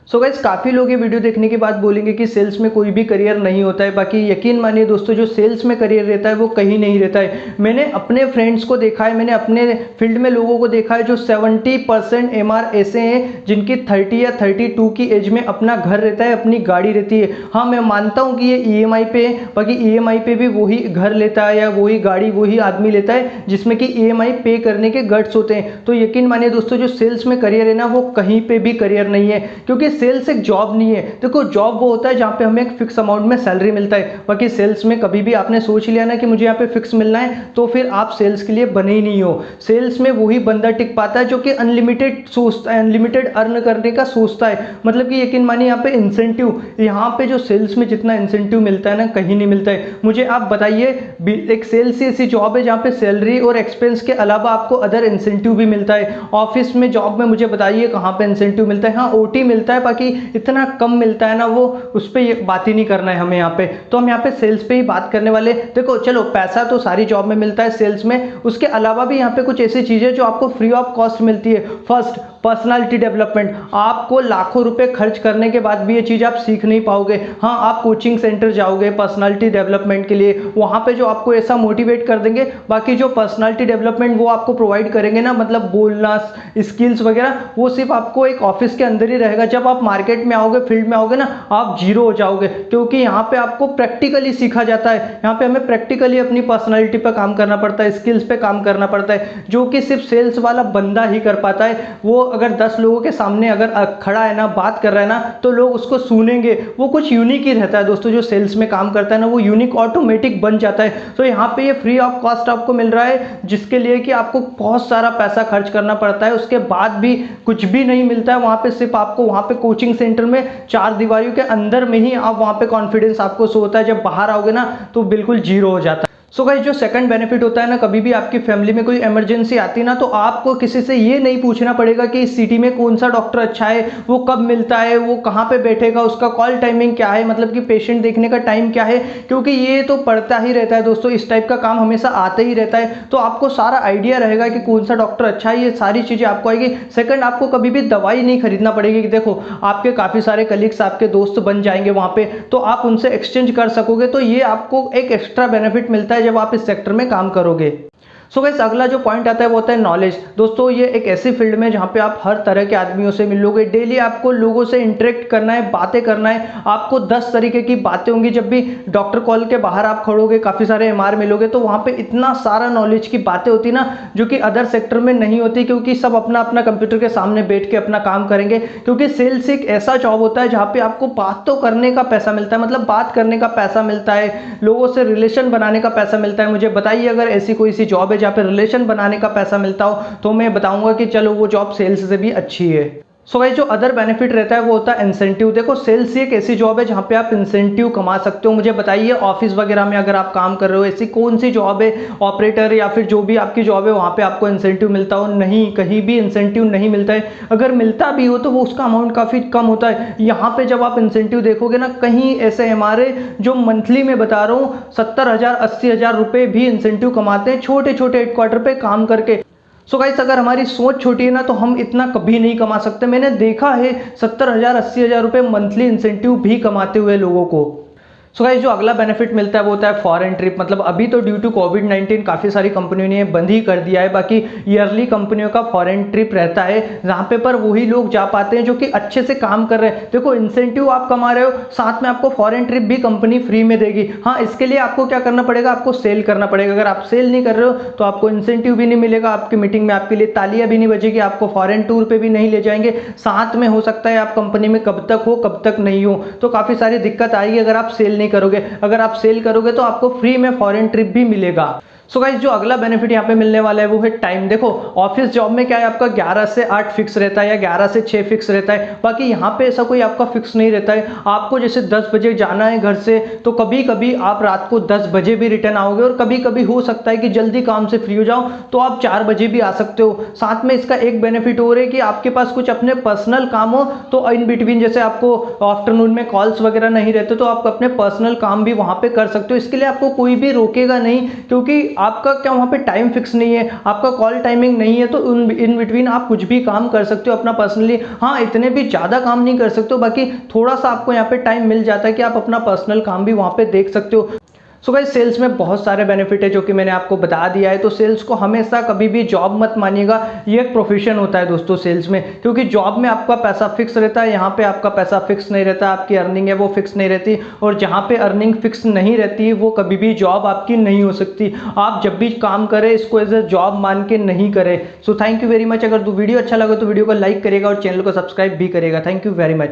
So guys काफ़ी लोग ये वीडियो देखने के बाद बोलेंगे कि सेल्स में कोई भी करियर नहीं होता है। बाकी यकीन मानिए दोस्तों, जो सेल्स में करियर रहता है वो कहीं नहीं रहता है। मैंने अपने फ्रेंड्स को देखा है, मैंने अपने फील्ड में लोगों को देखा है जो 70% एमआर ऐसे हैं जिनकी 30 या 32 की एज में अपना घर रहता है, अपनी गाड़ी रहती है। हाँ, मैं मानता हूँ कि ये ईएमआई पे है, बाकी ईएमआई पे भी वही घर लेता है या वही गाड़ी वही आदमी लेता है जिसमें कि ईएमआई पे करने के गट्स होते हैं। तो यकीन मानिए दोस्तों, जो सेल्स में करियर है ना, वो कहीं पे भी करियर नहीं है, क्योंकि सेल्स एक जॉब नहीं है। देखो, जॉब वो होता है जहाँ पे हमें एक फिक्स अमाउंट में सैलरी मिलता है। बाकी सेल्स में कभी भी आपने सोच लिया ना कि मुझे यहाँ पे फिक्स मिलना है, तो फिर आप सेल्स के लिए बने ही नहीं हो। सेल्स में वही बंदा टिक पाता है जो कि अनलिमिटेड सोचता है, अनलिमिटेड अर्न करने का सोचता है। मतलब कि यकीन मानिए यहाँ पे इंसेंटिव, यहाँ पे जो सेल्स में जितना इंसेंटिव मिलता है ना, कहीं नहीं मिलता है। मुझे आप बताइए, एक सेल्स ही ऐसी जॉब है जहाँ पे सैलरी और एक्सपेंस के अलावा आपको अदर इंसेंटिव भी मिलता है। ऑफिस में जॉब में मुझे बताइए कहाँ पे इंसेंटिव मिलता है? हाँ, ओटी मिलता है, बाकी इतना कम मिलता है ना, वो उस पर ये बात ही नहीं करना है हमें यहाँ पे। तो हम यहाँ पे सेल्स पे ही बात करने वाले। देखो चलो, पैसा तो सारी जॉब में मिलता है सेल्स में, उसके अलावा भी यहाँ पे कुछ ऐसी चीज़ें जो आपको फ्री ऑफ कॉस्ट मिलती है। First, personality development. आपको लाखों रुपए खर्च करने के बाद भी ये चीज़ आप सीख नहीं पाओगे। हाँ, आप कोचिंग सेंटर जाओगे पर्सनालिटी डेवलपमेंट के लिए, वहाँ पे जो आपको ऐसा मोटिवेट कर देंगे। बाकी जो पर्सनालिटी डेवलपमेंट वो आपको प्रोवाइड करेंगे ना, मतलब बोलना, स्किल्स वगैरह, वो सिर्फ आपको एक ऑफिस के अंदर ही रहेगा। जब आप मार्केट में आओगे, फील्ड में आओगे ना, आप जीरो हो जाओगे, क्योंकि यहाँ पे आपको प्रैक्टिकली सीखा जाता है। यहाँ पे हमें प्रैक्टिकली अपनी पर्सनालिटी पर काम करना पड़ता है, स्किल्स पे काम करना पड़ता है, जो कि सिर्फ सेल्स वाला बंदा ही कर पाता है। वो अगर 10 लोगों के सामने अगर खड़ा है ना, बात कर रहा है ना, तो लोग उसको सुनेंगे। वो कुछ यूनिक ही रहता है दोस्तों। जो सेल्स में काम करता है ना, वो यूनिक ऑटोमेटिक बन जाता है। तो यहाँ पे ये फ्री ऑफ कॉस्ट आपको मिल रहा है, जिसके लिए कि आपको बहुत सारा पैसा खर्च करना पड़ता है, उसके बाद भी कुछ भी नहीं मिलता है वहाँ पे। सिर्फ आपको वहाँ पे कोचिंग सेंटर में 4 दीवारों के अंदर में ही आप वहाँ पे कॉन्फिडेंस आपको शो होता है। जब बाहर आओगे ना, तो बिल्कुल जीरो हो जाता है। सो गाइस, जो सेकंड बेनिफिट होता है ना, कभी भी आपकी फैमिली में कोई इमरजेंसी आती है ना, तो आपको किसी से ये नहीं पूछना पड़ेगा कि इस सिटी में कौन सा डॉक्टर अच्छा है, वो कब मिलता है, वो कहाँ पे बैठेगा, उसका कॉल टाइमिंग क्या है, मतलब कि पेशेंट देखने का टाइम क्या है, क्योंकि ये तो पड़ता ही रहता है दोस्तों। इस टाइप का काम हमेशा आते ही रहता है, तो आपको सारा आइडिया रहेगा कि कौन सा डॉक्टर अच्छा है। ये सारी चीज़ें आपको आएगी। सेकंड, आपको कभी भी दवाई नहीं खरीदना पड़ेगी। कि देखो, आपके काफ़ी सारे कलीग्स आपके दोस्त बन जाएंगे वहाँ पे, तो आप उनसे एक्सचेंज कर सकोगे। तो ये आपको एक एक्स्ट्रा बेनिफिट मिलता है जब आप इस सेक्टर में काम करोगे। सो गाइस, अगला जो पॉइंट आता है वो होता है नॉलेज। दोस्तों, ये एक ऐसी फील्ड में जहाँ पे आप हर तरह के आदमियों से मिलोगे। डेली आपको लोगों से इंटरेक्ट करना है, बातें करना है। आपको 10 तरीके की बातें होंगी। जब भी डॉक्टर कॉल के बाहर आप खड़ोगे, काफ़ी सारे एमआर मिलोगे, तो वहाँ पे इतना सारा नॉलेज की बातें होती ना, जो कि अदर सेक्टर में नहीं होती, क्योंकि सब अपना अपना कंप्यूटर के सामने बैठ के अपना काम करेंगे। क्योंकि सेल्स एक ऐसा जॉब होता है जहाँ पे आपको बात तो करने का पैसा मिलता है, मतलब बात करने का पैसा मिलता है, लोगों से रिलेशन बनाने का पैसा मिलता है। मुझे बताइए, अगर ऐसी कोई सी जॉब है जहाँ पे रिलेशन बनाने का पैसा मिलता हो, तो मैं बताऊंगा कि चलो वो जॉब सेल्स से भी अच्छी है। सो गाइस, जो अदर बेनिफिट रहता है वो होता है इंसेंटिव। देखो, सेल्स ही एक ऐसी जॉब है जहाँ पे आप इंसेंटिव कमा सकते हो। मुझे बताइए, ऑफिस वगैरह में अगर आप काम कर रहे हो, ऐसी कौन सी जॉब है, ऑपरेटर या फिर जो भी आपकी जॉब है, वहाँ पे आपको इंसेंटिव मिलता हो? नहीं, कहीं भी इंसेंटिव नहीं मिलता है। अगर मिलता भी हो तो वो उसका अमाउंट काफ़ी कम होता है। यहाँ पे जब आप इंसेंटिव देखोगे ना, कहीं ऐसे हमारे जो मंथली में बता रहा हूँ 70,000 80,000 रुपये भी इंसेंटिव कमाते हैं, छोटे छोटे हेडक्वार्टर पे काम करके। सो गाइस, अगर हमारी सोच छोटी है ना, तो हम इतना कभी नहीं कमा सकते। मैंने देखा है 70,000 80,000 रुपये मंथली इंसेंटिव भी कमाते हुए लोगों को। सो गाइस, जो अगला बेनिफिट मिलता है वो होता है फॉरेन ट्रिप। मतलब अभी तो ड्यू टू कोविड-19 काफ़ी सारी कंपनियों ने बंद ही कर दिया है, बाकी ईयरली कंपनियों का फॉरेन ट्रिप रहता है, जहाँ पे पर वही लोग जा पाते हैं जो कि अच्छे से काम कर रहे हैं। देखो, इंसेंटिव आप कमा रहे हो, साथ में आपको फॉरेन ट्रिप भी कंपनी फ्री में देगी। हाँ, इसके लिए आपको क्या करना पड़ेगा? आपको सेल करना पड़ेगा। अगर आप सेल नहीं कर रहे हो तो आपको इंसेंटिव भी नहीं मिलेगा, आपकी मीटिंग में आपके लिए तालियां भी नहीं बजेगी, आपको फॉरेन टूर पर भी नहीं ले जाएंगे। साथ में हो सकता है आप कंपनी में कब तक हो कब तक नहीं हो, तो काफ़ी सारी दिक्कत आएगी अगर आप सेल नहीं करोगे। अगर आप सेल करोगे तो आपको फ्री में फॉरेन ट्रिप भी मिलेगा। सो गाइस, जो अगला बेनिफिट यहाँ पे मिलने वाला है वो है टाइम। देखो, ऑफिस जॉब में क्या है, आपका 11 से 8 फिक्स रहता है या 11 से 6 फिक्स रहता है। बाकी यहाँ पे ऐसा कोई आपका फिक्स नहीं रहता है। आपको जैसे 10 बजे जाना है घर से, तो कभी कभी आप रात को 10 बजे भी रिटर्न आओगे, और कभी कभी हो सकता है कि जल्दी काम से फ्री हो जाओ तो आप 4 बजे भी आ सकते हो। साथ में इसका एक बेनिफिट और है कि आपके पास कुछ अपने पर्सनल काम हो तो इन बिटवीन, जैसे आपको आफ्टरनून में कॉल्स वगैरह नहीं रहते, तो आप अपने पर्सनल काम भी वहाँ पे कर सकते हो। इसके लिए आपको कोई भी रोकेगा नहीं, क्योंकि आपका क्या वहाँ पे टाइम फिक्स नहीं है, आपका कॉल टाइमिंग नहीं है, तो इन बिटवीन आप कुछ भी काम कर सकते हो अपना पर्सनली। हाँ, इतने भी ज़्यादा काम नहीं कर सकते हो, बाकी थोड़ा सा आपको यहाँ पे टाइम मिल जाता है कि आप अपना पर्सनल काम भी वहाँ पे देख सकते हो। सो गाइस, सेल्स में बहुत सारे बेनिफिट है जो कि मैंने आपको बता दिया है। तो सेल्स को हमेशा कभी भी जॉब मत मानिएगा, ये एक प्रोफेशन होता है दोस्तों सेल्स में, क्योंकि जॉब में आपका पैसा फिक्स रहता है, यहाँ पे आपका पैसा फिक्स नहीं रहता, आपकी अर्निंग है वो फिक्स नहीं रहती, और जहाँ पे अर्निंग फिक्स नहीं रहती वो कभी भी जॉब आपकी नहीं हो सकती। आप जब भी काम करें इसको एज ए जॉब मान के नहीं करें। So thank you very much. अगर वीडियो अच्छा लगा तो वीडियो को लाइक करेगा और चैनल को सब्सक्राइब भी करेगा। Thank you very much.